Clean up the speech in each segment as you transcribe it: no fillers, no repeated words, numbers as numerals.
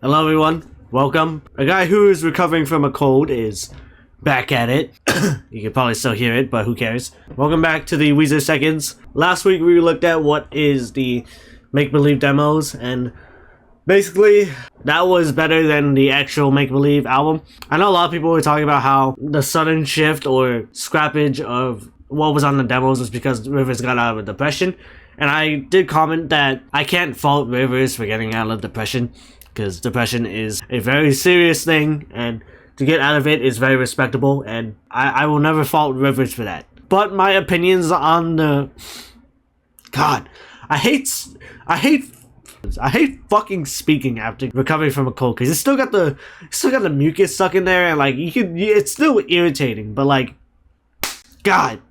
Hello everyone, welcome. A guy who is recovering from a cold is back at it. You can probably still hear it, but who cares. Welcome back to the Weezer Seconds. Last week we looked at what is the make-believe demos, and basically that was better than the actual make-believe album. I know a lot of people were talking about how the sudden shift or scrappage of what was on the demos was because Rivers got out of a depression. And I did comment that I can't fault Rivers for getting out of depression, because depression is a very serious thing, and to get out of it is very respectable, and I will never fault Rivers for that. But my opinions on the... God, I hate fucking speaking after recovering from a cold, because it's still got the mucus stuck in there, and like it's still irritating, but like, God,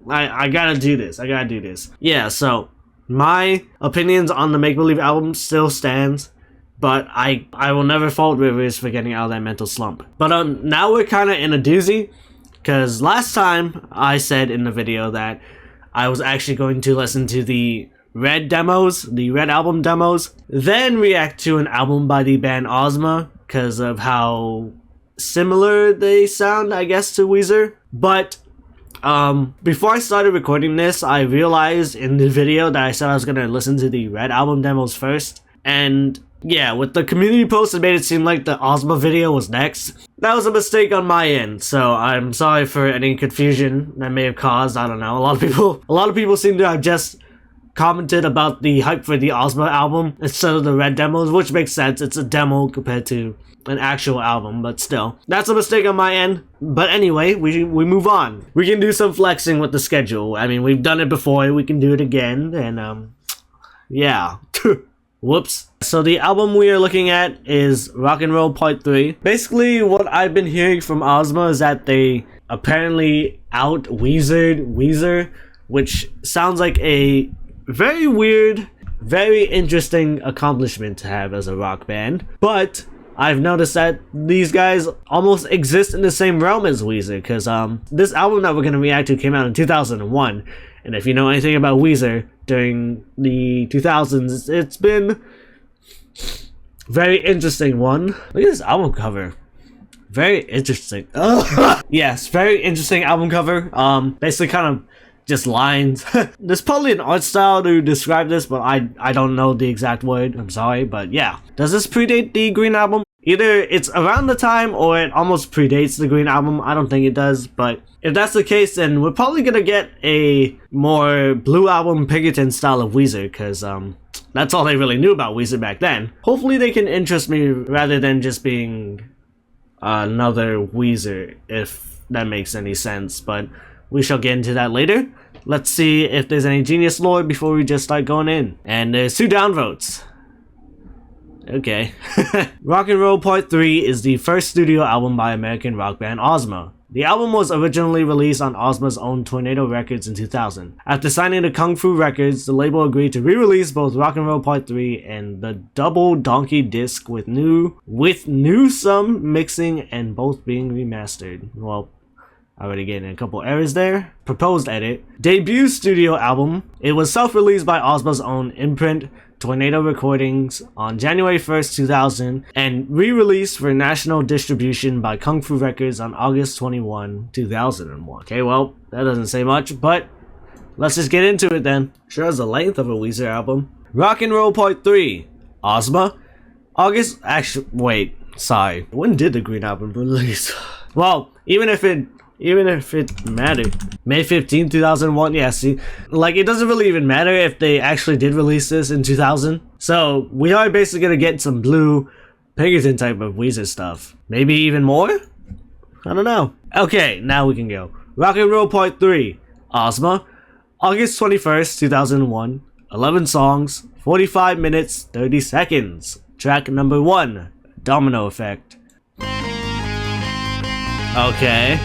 I gotta do this. Yeah, so my opinions on the make-believe album still stands, but I will never fault Rivers for getting out of that mental slump. But now we're kind of in a doozy, because last time I said in the video that I was actually going to listen to the Red demos, the Red album demos, then react to an album by the band Ozma, because of how similar they sound, I guess, to Weezer. But before I started recording this, I realized in the video that I said I was gonna listen to the Red album demos first, and yeah, with the community post, it made it seem like the Ozma video was next. That was a mistake on my end, so I'm sorry for any confusion that may have caused. I don't know. A lot of people seem to have just commented about the hype for the Ozma album instead of the Red demos, which makes sense. It's a demo compared to an actual album, but still, that's a mistake on my end. But anyway, we move on. We can do some flexing with the schedule. I mean, we've done it before. We can do it again, and yeah. Whoops. So the album we are looking at is Rock and Roll Part 3. Basically, what I've been hearing from Ozma is that they apparently out-Weezered Weezer, which sounds like a very weird, very interesting accomplishment to have as a rock band. But I've noticed that these guys almost exist in the same realm as Weezer, because this album that we're going to react to came out in 2001. And if you know anything about Weezer during the 2000s, it's been very interesting one. Look at this album cover. Very interesting. Yes, very interesting album cover. Basically kind of just lines. There's probably an art style to describe this, but I don't know the exact word. I'm sorry, but yeah. Does this predate the Green album? Either it's around the time or it almost predates the Green album. I don't think it does, but if that's the case, then we're probably gonna get a more Blue Album Pinkerton style of Weezer, because that's all they really knew about Weezer back then. Hopefully they can interest me rather than just being another Weezer, if that makes any sense, but we shall get into that later. Let's see if there's any genius lore before we just start going in. And there's 2 downvotes. Okay. Rock and Roll Part 3 is the first studio album by American rock band Ozma. The album was originally released on Ozma's own Tornado Records in 2000. After signing to Kung Fu Records, the label agreed to re-release both Rock and Roll Part 3 and the double donkey disc with new some mixing and both being remastered. Well, already getting a couple errors there. Proposed edit. Debut studio album. It was self-released by Ozma's own imprint, Tornado Recordings, on January 1st, 2000, and re-released for national distribution by Kung Fu Records on August 21, 2001. Okay, well, that doesn't say much, but let's just get into it then. Sure has the length of a Weezer album. Rock and Roll Part 3, Ozma, August, actually, wait, sorry. When did the Green album release? Well, even if it mattered. May 15, 2001, yeah, see? Like, it doesn't really even matter if they actually did release this in 2000. So, we are basically gonna get some Blue Pinkerton type of Weezer stuff. Maybe even more? I don't know. Okay, now we can go. Rock and Roll Part 3, Ozma, August 21st, 2001. 11 songs, 45 minutes, 30 seconds. Track number 1, Domino Effect. Okay.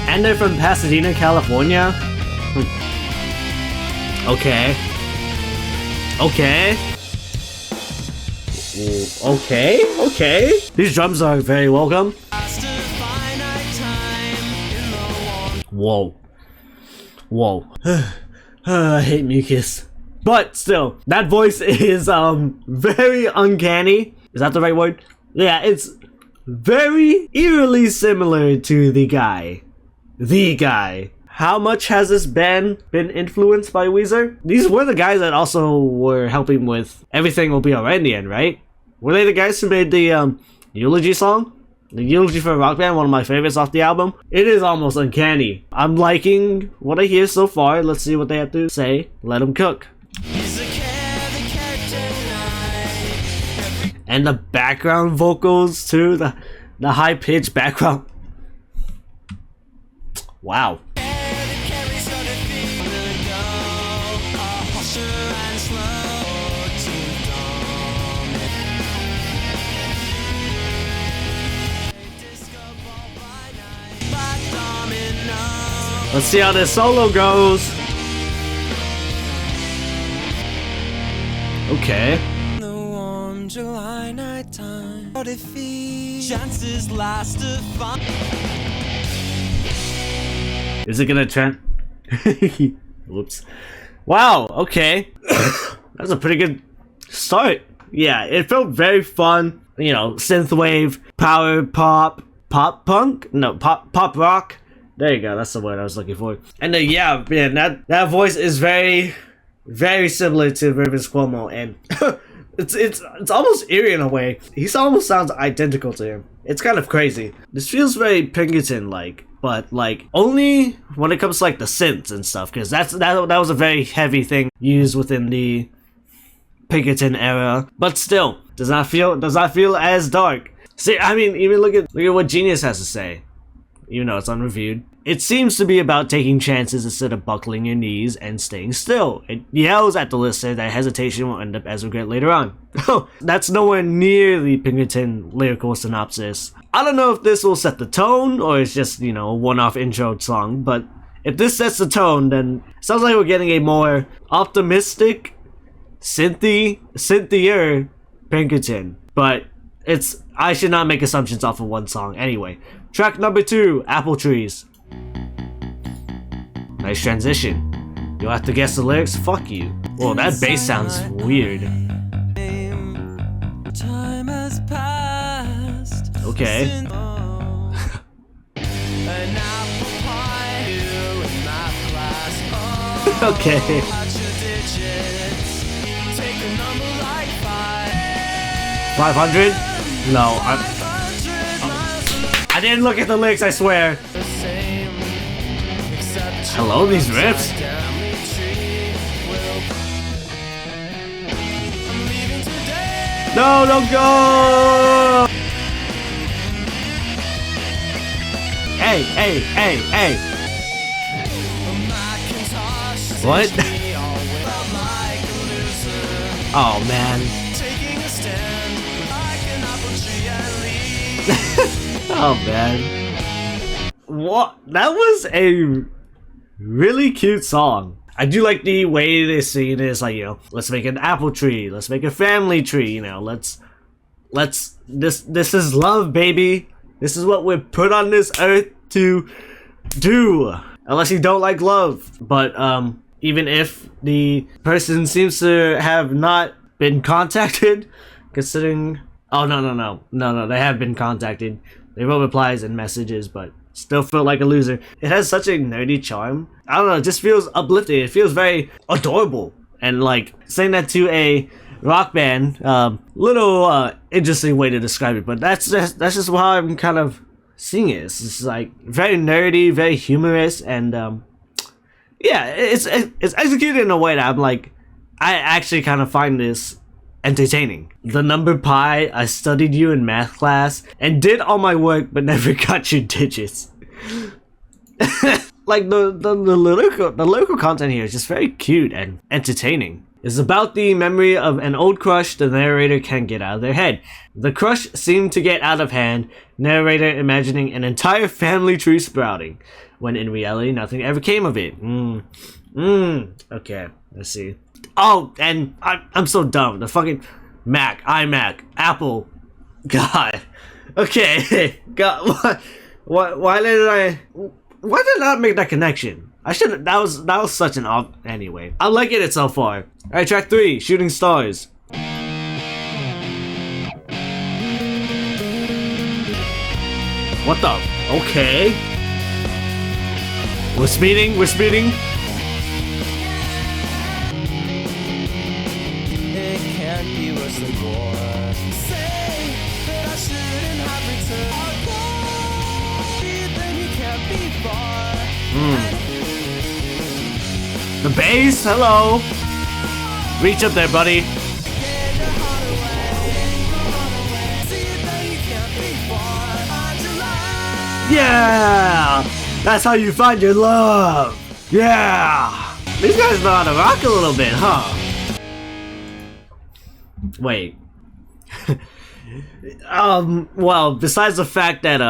And they're from Pasadena, California? Okay. Okay. These drums are very welcome. Whoa. I hate mucus. But still, that voice is very uncanny. Is that the right word? Yeah, it's very eerily similar to The Guy. The Guy. How much has this band been influenced by Weezer? These were the guys that also were helping with Everything Will Be Alright in the End, right? Were they the guys who made the Eulogy song? The Eulogy for a Rock Band, one of my favorites off the album. It is almost uncanny. I'm liking what I hear so far. Let's see what they have to say. Let them cook. And the background vocals too, the high-pitched background. Wow. Let's see how this solo goes. Okay. The warm July nighttime. What if chances last to find? Is it gonna trend? Whoops. Wow, okay. That's a pretty good start. Yeah, it felt very fun. You know, synthwave, power pop, pop punk? No, pop rock. There you go, that's the word I was looking for. And yeah, man, that voice is very, very similar to riverscuomo, and it's almost eerie in a way. He almost sounds identical to him. It's kind of crazy. This feels very Pinkerton-like, but like only when it comes to like the synths and stuff, because that was a very heavy thing used within the Pinkerton era. But still, does not feel as dark. See, I mean, even look at what Genius has to say. Even though it's unreviewed. It seems to be about taking chances instead of buckling your knees and staying still. It yells at the listener that hesitation will end up as regret later on. That's nowhere near the Pinkerton lyrical synopsis. I don't know if this will set the tone or it's just, you know, a one-off intro song, but if this sets the tone, then it sounds like we're getting a more optimistic, synthier Pinkerton. But I should not make assumptions off of one song. Anyway, track number 2, Apple Trees. Nice transition. You'll have to guess the lyrics? Fuck you. Whoa, that bass sounds weird. Time has passed. Okay. Okay. 500? No, I didn't look at the lyrics, I swear. Hello, these riffs? No, don't go! Hey, hey, hey, hey! What? Oh, man. Oh, man. What? That was a really cute song. I do like the way they sing it. Like, you know, let's make an apple tree, let's make a family tree, you know, this is love, baby. This is what we're put on this earth to do. Unless you don't like love. But even if the person seems to have not been contacted, considering no, they have been contacted. They wrote replies and messages, but still felt like a loser. It has such a nerdy charm. I don't know, it just feels uplifting. It feels very adorable. And like, saying that to a rock band, little interesting way to describe it, but that's just how I'm kind of seeing it. It's just like very nerdy, very humorous, and yeah, it's executed in a way that I'm like, I actually kind of find this entertaining. The number pi, I studied you in math class and did all my work but never got your digits. Like the lyrical content here is just very cute and entertaining. It's about the memory of an old crush the narrator can't get out of their head. The crush seemed to get out of hand, narrator imagining an entire family tree sprouting, when in reality nothing ever came of it. Okay, let's see. Oh, and I'm so dumb. The fucking Mac, iMac, Apple. God. Okay. God. Why did I not make that connection? I should. That was such an off. Anyway, I'm liking it so far. All right, track 3, Shooting Stars. What the? Okay. We're speeding, we're speeding. It can't be worse than war. Say that I shouldn't have returned. Then you can't be far. The base, hello. Reach up there, buddy. Yeah! That's how you find your love! Yeah! These guys know how to rock a little bit, huh? Wait. Well, besides the fact that,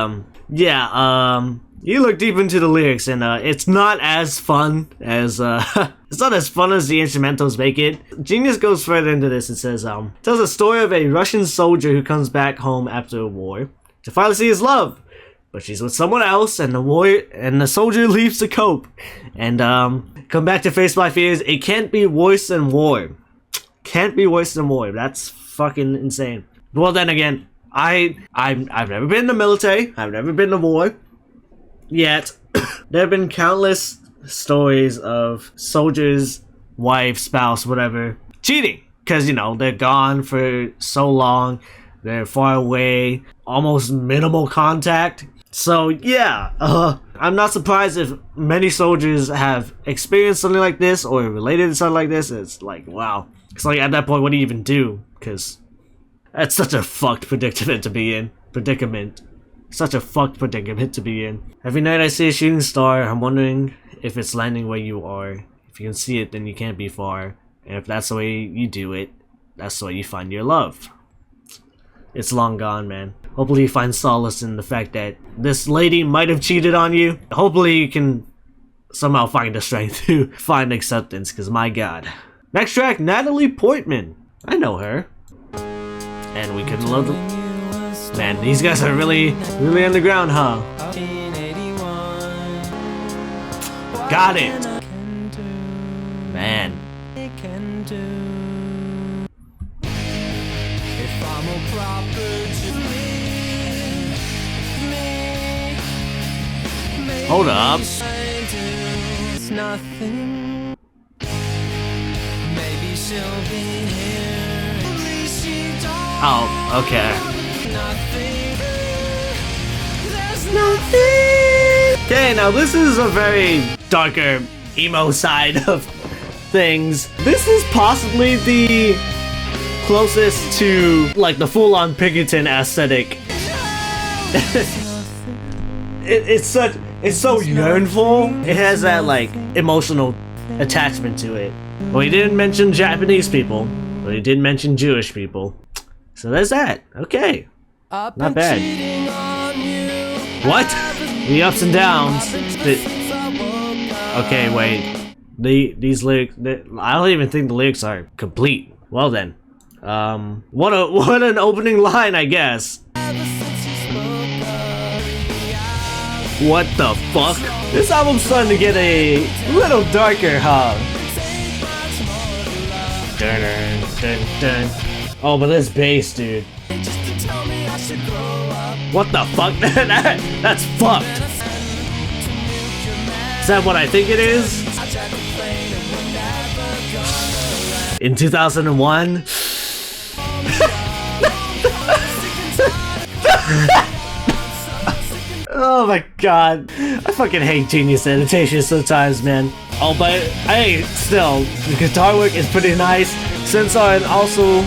you look deep into the lyrics and, it's not as fun as, it's not as fun as the instrumentals make it. Genius goes further into this and says, tells a story of a Russian soldier who comes back home after a war to finally see his love. But she's with someone else, and the soldier leaves to cope, and come back to face my fears. It can't be worse than war. Can't be worse than war. That's fucking insane. Well, then again, I've never been in the military. I've never been to war. Yet there have been countless stories of soldiers, wife, spouse, whatever, cheating because they're gone for so long. They're far away, almost minimal contact. So yeah, I'm not surprised if many soldiers have experienced something like this or related to something like this. It's like, wow. It's like at that point, what do you even do? Because that's such a fucked predicament to be in. Such a fucked predicament to be in. Every night I see a shooting star, I'm wondering if it's landing where you are. If you can see it, then you can't be far. And if that's the way you do it, that's the way you find your love. It's long gone, man. Hopefully you find solace in the fact that this lady might have cheated on you. Hopefully you can somehow find the strength to find acceptance, because my god. Next track, Natalie Portman. I know her. And we couldn't love them. Man, these guys are really underground, huh? Got it. Man. Hold up. Oh, okay. Okay, now this is a very darker emo side of things. This is possibly the closest to like the full-on Pinkerton aesthetic. It's so yearnful. It has that like emotional attachment to it. Well, he didn't mention Japanese people, but he did mention Jewish people. So there's that. Okay, not bad. What? The ups and downs. Okay, wait. These lyrics. I don't even think the lyrics are complete. Well then, what an opening line, I guess. What the fuck? This album's starting to get a little darker, huh? Dun, dun, dun. Oh, but this bass, dude. What the fuck? That's fucked. Is that what I think it is? In 2001? Oh my god. I fucking hate Genius Annotation sometimes, man. Oh, but hey, still, the guitar work is pretty nice. Sensor and also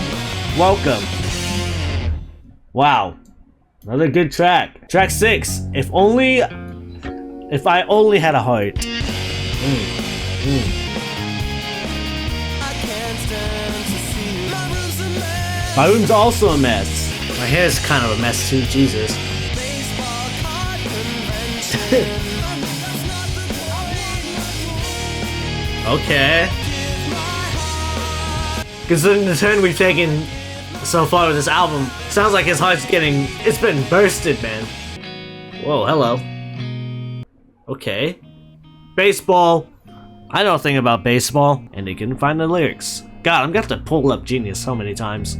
welcome. Wow. Another good track. Track 6. If I only had a heart. My room's also a mess. My hair's kind of a mess too, Jesus. Okay. Considering the turn we've taken so far with this album, sounds like his heart's it's been bursted, man. Whoa, hello. Okay. Baseball. I know a thing about baseball, and they couldn't find the lyrics. God, I'm gonna have to pull up Genius so many times.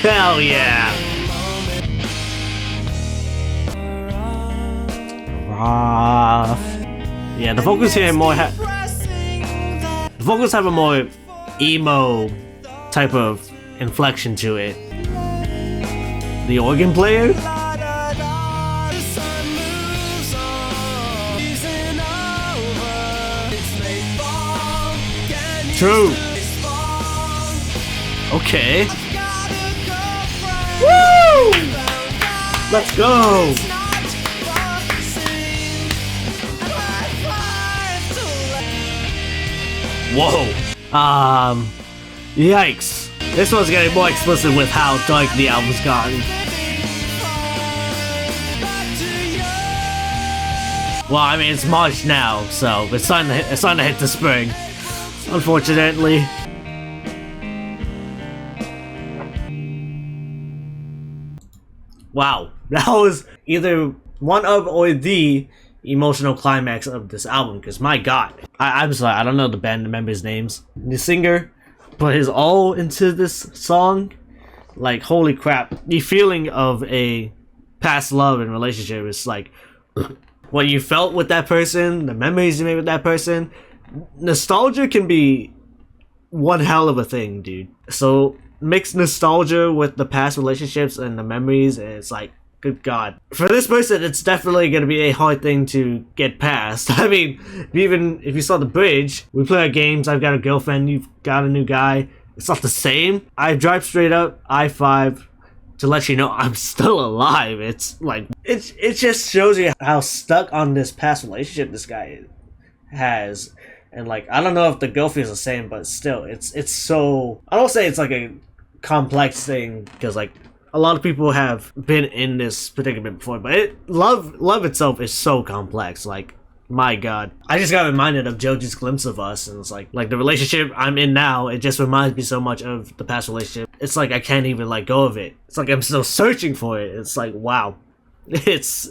Hell yeah! Rough. Yeah, the vocals here more the vocals have a more emo type of inflection to it. The organ player? True. Okay. Woo! Let's go! Whoa. Yikes. This one's getting more explicit with how dark the album's gotten. Well, I mean, it's March now, so it's starting to hit the spring. Unfortunately. Wow. That was either one of or the emotional climax of this album, because my god. I'm sorry, I don't know the band members' names. The singer put his all into this song. Like, holy crap. The feeling of a past love and relationship is like what you felt with that person, the memories you made with that person. Nostalgia can be one hell of a thing, dude. So mix nostalgia with the past relationships and the memories, and it's like, good god. For this person, it's definitely gonna be a hard thing to get past. I mean, even if you saw the bridge, we play our games, I've got a girlfriend, you've got a new guy. It's not the same. I drive straight up I-5 to let you know I'm still alive. It's like, it just shows you how stuck on this past relationship this guy has. And like, I don't know if the girl feels the same, but still, it's so, I don't say it's like a complex thing, because like a lot of people have been in this predicament before, but love itself is so complex. Like, my god, I just got reminded of Joji's Glimpse of Us, and it's like the relationship I'm in now, it just reminds me so much of the past relationship. It's like I can't even let go of it. It's like I'm still searching for it. It's like, wow. It's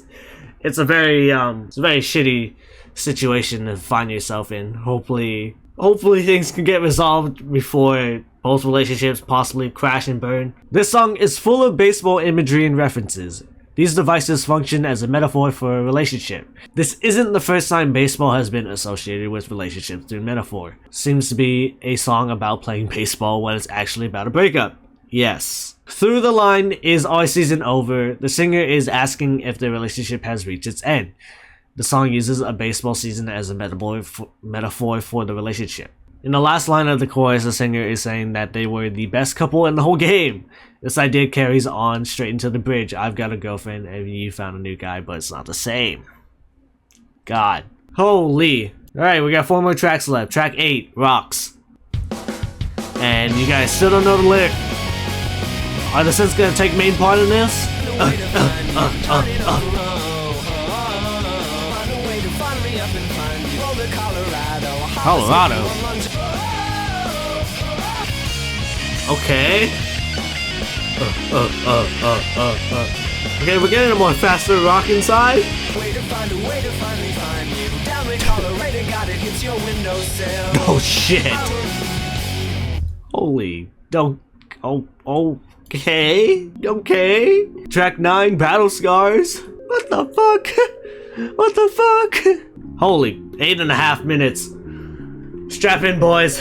a very shitty situation to find yourself in. Hopefully things can get resolved before both relationships possibly crash and burn. This song is full of baseball imagery and references. These devices function as a metaphor for a relationship. This isn't the first time baseball has been associated with relationships through metaphor. Seems to be a song about playing baseball when it's actually about a breakup. Yes. Through the line, "Is our season over?" the singer is asking if the relationship has reached its end. The song uses a baseball season as a metaphor for the relationship. In the last line of the chorus, the singer is saying that they were the best couple in the whole game. This idea carries on straight into the bridge. "I've got a girlfriend and you found a new guy, but it's not the same." God. Holy. Alright, we got 4 more tracks left. Track 8, Rocks. And you guys still don't know the lyric. Are the Synths gonna take main part in this? Colorado. Okay. Okay, we're getting a more faster rock inside. Oh shit. Holy. Don't. Oh. Okay. Okay. Track 9, Battlescars. What the fuck? What the fuck? Holy. 8.5 minutes. Strap in, boys.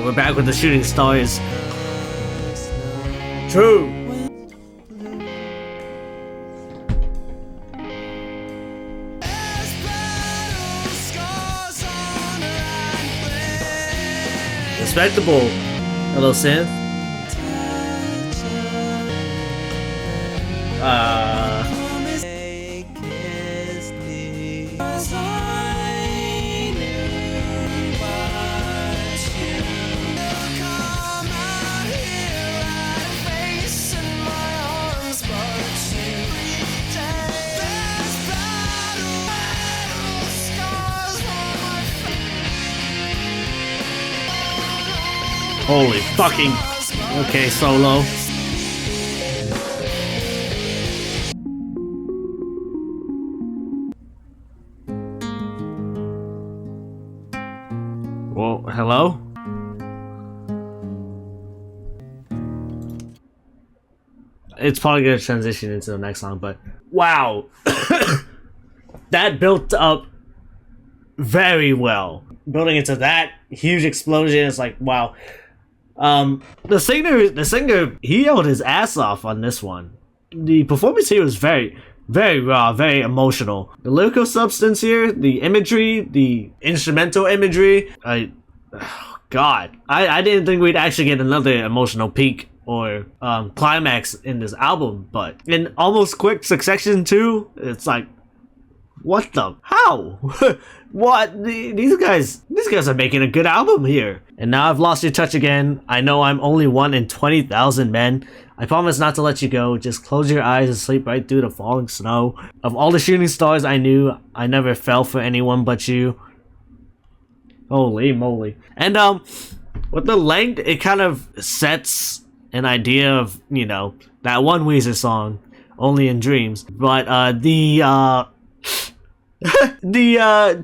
We're back with the shooting stars. True. Respectable. Hello, Synth. Holy fucking. Okay, Solo. Hello? It's probably gonna transition into the next song, but wow. That built up very well. Building into that huge explosion is like, wow. The singer, he yelled his ass off on this one. The performance here was very, very raw, very emotional. The lyrical substance here, the imagery, the instrumental imagery, God, I didn't think we'd actually get another emotional peak or climax in this album, but in almost quick succession too, it's like, what the, how? What, these guys are making a good album here. And now I've lost your touch again. I know I'm only one in 20,000 men. I promise not to let you go. Just close your eyes and sleep right through the falling snow. Of all the shooting stars I knew, I never fell for anyone but you. Holy moly. And with the length, it kind of sets an idea of, you know, that one Weezer song, Only in Dreams. But the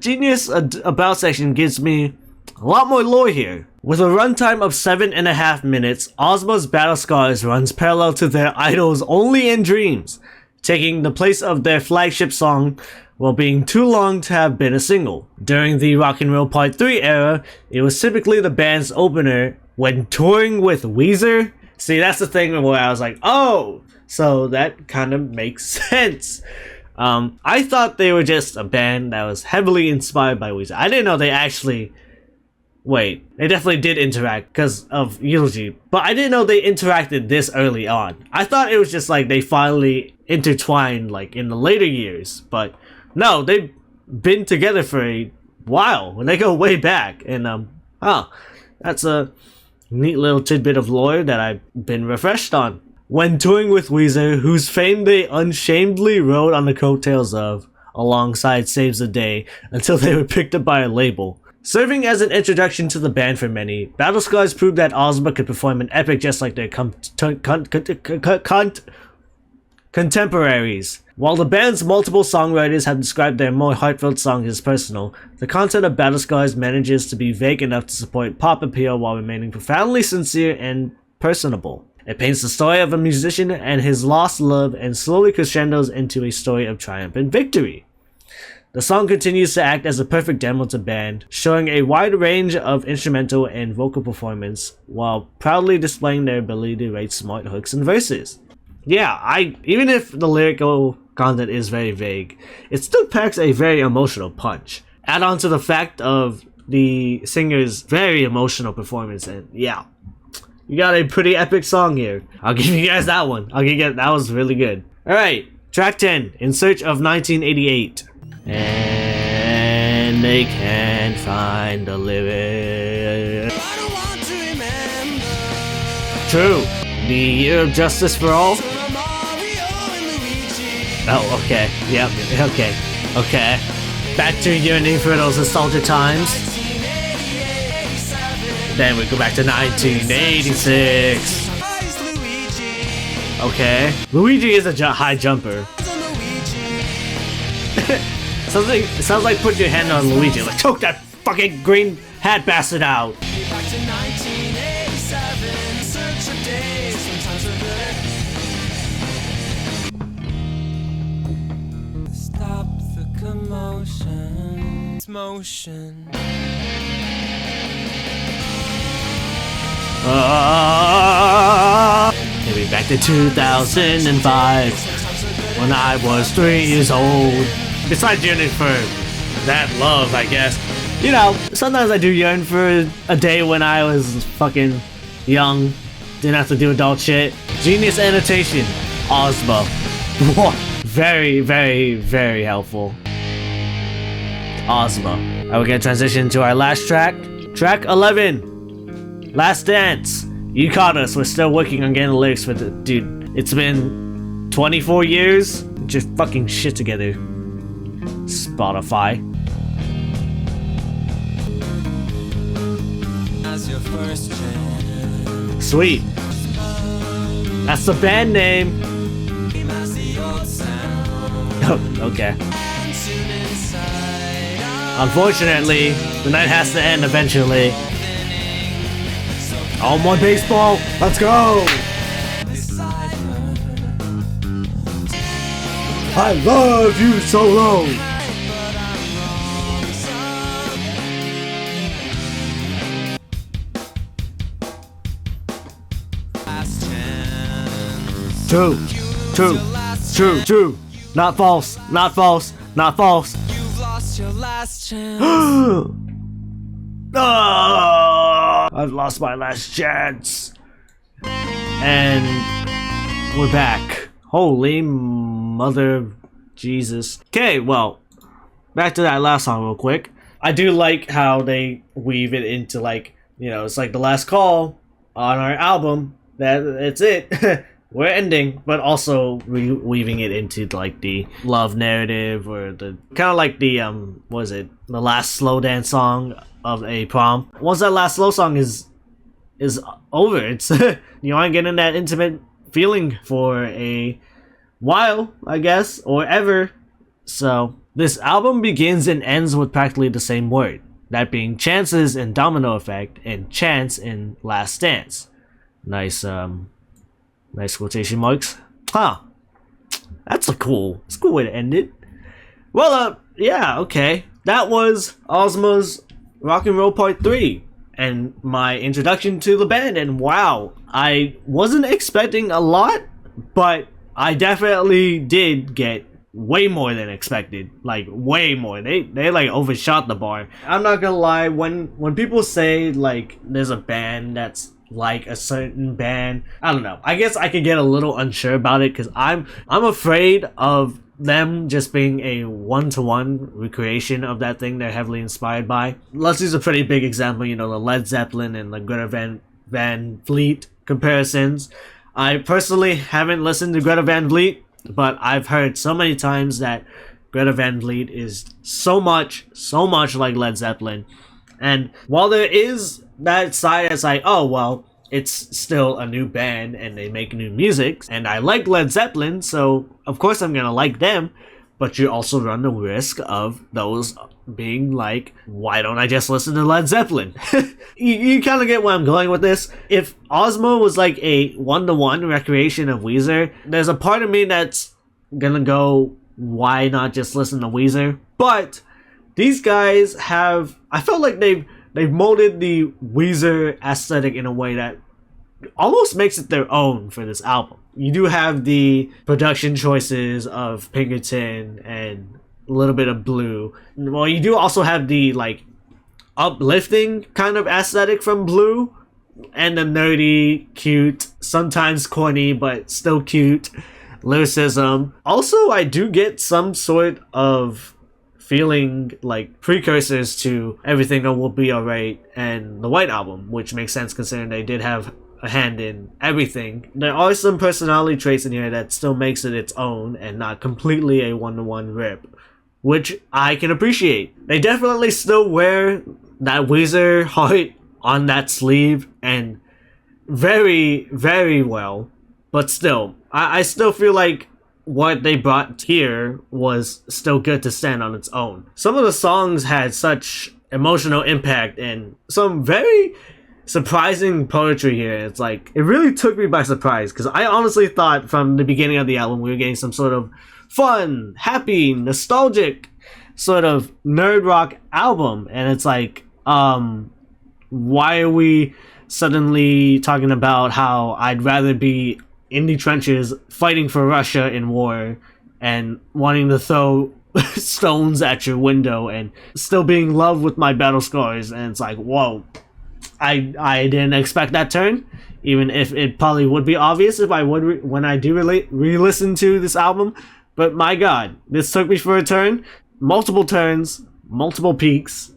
Genius About section gives me a lot more lore here. With a runtime of 7.5 minutes, Ozma's Battlescars runs parallel to their idol's Only in Dreams, taking the place of their flagship song while being too long to have been a single. During the Rock and Roll Part 3 era, it was typically the band's opener when touring with Weezer. See, that's the thing where I was like, oh, so that kind of makes sense. I thought they were just a band that was heavily inspired by Weezer. I didn't know they actually... Wait, they definitely did interact because of Eulogy, but I didn't know they interacted this early on. I thought it was just like they finally intertwined like in the later years, but no, they've been together for a while, and they go way back, and that's a neat little tidbit of lore that I've been refreshed on. When touring with Weezer, whose fame they unshamedly rode on the coattails of, alongside Saves the Day, until they were picked up by a label. Serving as an introduction to the band for many, Battlescars proved that Ozma could perform an epic just like their contemporaries. While the band's multiple songwriters have described their more heartfelt songs as personal, the content of Battlescars manages to be vague enough to support pop appeal while remaining profoundly sincere and personable. It paints the story of a musician and his lost love and slowly crescendos into a story of triumph and victory. The song continues to act as a perfect demo to band, showing a wide range of instrumental and vocal performance while proudly displaying their ability to write smart hooks and verses. Yeah, even if the lyrical content is very vague, it still packs a very emotional punch. Add on to the fact of the singer's very emotional performance, and yeah, you got a pretty epic song here. I'll give you guys that one. That was really good. Alright, track 10, In Search of 1988. And they can't find the lyrics. I don't want to remember. True. The Year of Justice for All. Oh, okay. Yep. Okay. Back to yearning for those nostalgic times. Then we go back to 1986. Okay. Luigi is a high jumper. Sounds like put your hand on Luigi, like choke that fucking green hat bastard out. Back to 1987, search of days when times were good. Stop the commotion, motion. Maybe back to 2005, when I was 3 years old. Besides yearning for that love, I guess. You know, sometimes I do yearn for a day when I was fucking young, didn't have to do adult shit. Genius annotation, Ozma. Very, very, very helpful. Ozma. Alright, we're gonna transition to our last track. Track 11. Last Dance. You caught us. We're still working on getting the lyrics for the dude. It's been 24 years. Just fucking shit together. Spotify. As your first chance. Sweet. That's the band name. As the old sound. Oh, okay. And soon inside, Unfortunately, the night has to end eventually. Oh, more baseball. Let's go. I love you so long. True. Not false. Not false. Not false. You've lost your last chance. I've lost my last chance. And we're back. Holy mother Jesus. Okay, well, back to that last song real quick. I do like how they weave it into, like, you know, it's like the last call on our album. That's it. We're ending, but also weaving it into like the love narrative, or the kind of like the what is it, the last slow dance song of a prom. Once that last slow song is over, it's you aren't getting that intimate feeling for a while, I guess, or ever. So this album begins and ends with practically the same word, that being chances in Domino Effect and chance in Last Dance. Nice quotation marks. Huh. That's a cool way to end it. Well, yeah, okay. That was Ozma's Rock and Roll Part 3 and my introduction to the band. And wow, I wasn't expecting a lot, but I definitely did get way more than expected. Like, way more. They like overshot the bar. I'm not gonna lie, when people say like there's a band that's like a certain band, I don't know, I guess I could get a little unsure about it, because I'm afraid of them just being a one-to-one recreation of that thing they're heavily inspired by. Let's use a pretty big example, you know, the Led Zeppelin and the Greta Van Fleet comparisons. I personally haven't listened to Greta Van Fleet, but I've heard so many times that Greta Van Fleet is so much like Led Zeppelin. And while there is that side that's like, oh, well, it's still a new band and they make new music, and I like Led Zeppelin, so of course I'm gonna like them, but you also run the risk of those being like, why don't I just listen to Led Zeppelin? you kind of get where I'm going with this. If Ozma was like a one-to-one recreation of Weezer, there's a part of me that's gonna go, why not just listen to Weezer? But these guys have, I felt like they've molded the Weezer aesthetic in a way that almost makes it their own for this album. You do have the production choices of Pinkerton and a little bit of Blue. Well, you do also have the like uplifting kind of aesthetic from Blue, and the nerdy, cute, sometimes corny but still cute lyricism. Also, I do get some sort of feeling like precursors to Everything Will Be Alright and the White Album, which makes sense considering they did have a hand in everything. There are some personality traits in here that still makes it its own and not completely a one-to-one rip, which I can appreciate. They definitely still wear that Weezer heart on that sleeve, and very, very well, but still, I still feel like what they brought here was still good to stand on its own. Some of the songs had such emotional impact and some very surprising poetry here. It's like, it really took me by surprise, because I honestly thought from the beginning of the album we were getting some sort of fun, happy, nostalgic sort of nerd rock album, and it's like, why are we suddenly talking about how I'd rather be in the trenches fighting for Russia in war and wanting to throw stones at your window and still being in love with my battlescars? And it's like, whoa, I didn't expect that turn, even if it probably would be obvious if I would when I do re-listen to this album. But my god, this took me for a turn, multiple turns, multiple peaks,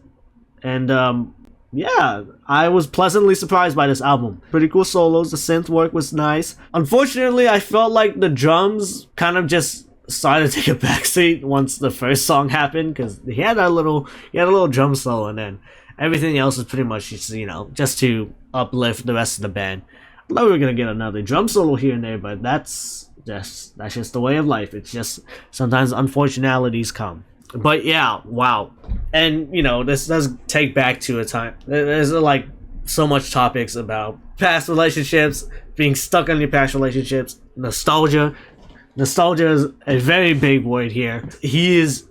and yeah, I was pleasantly surprised by this album. Pretty cool solos, the synth work was nice. Unfortunately, I felt like the drums kind of just started to take a backseat once the first song happened, because he had a little drum solo, and then everything else was pretty much just, you know, just to uplift the rest of the band. I thought we were gonna get another drum solo here and there, but that's just the way of life. It's just sometimes unfortunalities come. But yeah, wow. And, you know, this does take back to a time. There's like so much topics about past relationships, being stuck on your past relationships, nostalgia. Nostalgia is a very big word here. He is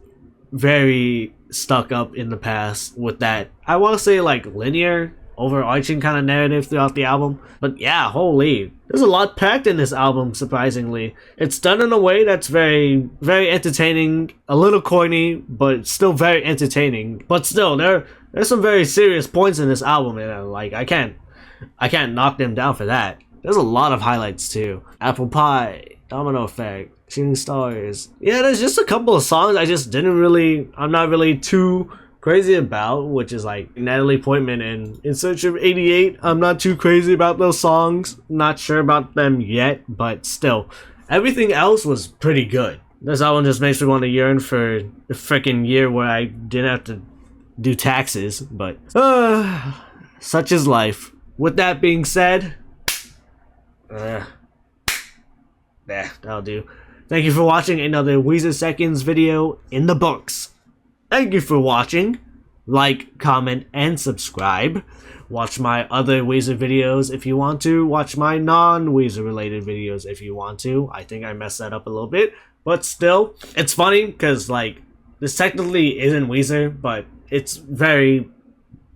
very stuck up in the past with that, I want to say, like, linear overarching kind of narrative throughout the album. But yeah, holy, there's a lot packed in this album, surprisingly. It's done in a way that's very, very entertaining, a little corny, but still very entertaining. But still, there's some very serious points in this album, and like, I can't knock them down for that. There's a lot of highlights too. Apple Pie, Domino Effect, Shooting Stars. Yeah, there's just a couple of songs I'm not really too crazy about, which is like Natalie Portman and In Search of 88. I'm not too crazy about those songs. Not sure about them yet, but still, everything else was pretty good. This album just makes me want to yearn for a freaking year where I didn't have to do taxes, but such is life. With that being said, that'll do. Thank you for watching another Weezer Seconds video in the books. Thank you for watching. Like, comment, and subscribe. Watch my other Weezer videos if you want to. Watch my non-Weezer related videos if you want to. I think I messed that up a little bit, but still, it's funny because, like, this technically isn't Weezer, but it's very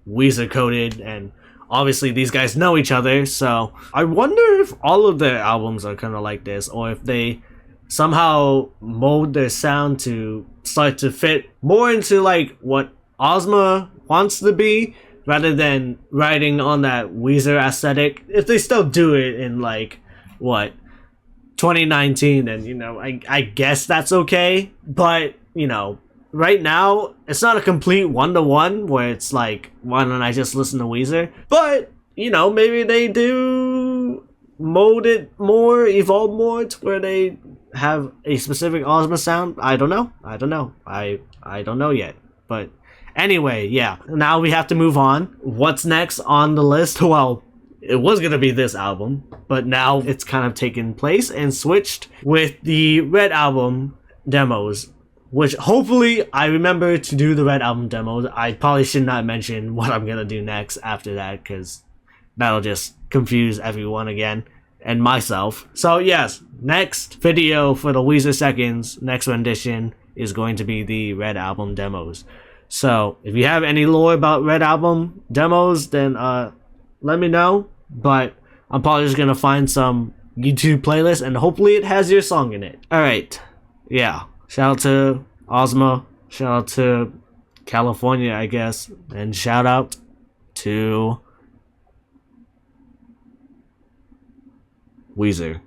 Weezer coded, and obviously these guys know each other, so I wonder if all of their albums are kind of like this, or if they somehow mold their sound to start to fit more into like what Ozma wants to be, rather than riding on that Weezer aesthetic. If they still do it in like, what, 2019, then, you know, I guess that's okay. But, you know, right now, it's not a complete one-to-one where it's like, why don't I just listen to Weezer? But, you know, maybe they do mold it more, evolve more to where they have a specific Ozma sound. I don't know. I don't know yet. But anyway, yeah. Now we have to move on. What's next on the list? Well, it was going to be this album, but now it's kind of taken place and switched with the Red Album demos, which hopefully I remember to do the Red Album demos. I probably should not mention what I'm going to do next after that, because that'll just confuse everyone again, and myself. So yes, next video for the Weezer Seconds, next rendition, is going to be the Red Album demos. So if you have any lore about Red Album demos, then let me know. But I'm probably just gonna find some YouTube playlist and hopefully it has your song in it. Alright, yeah. Shout out to Ozma, shout out to California, I guess, and shout out to Weezer.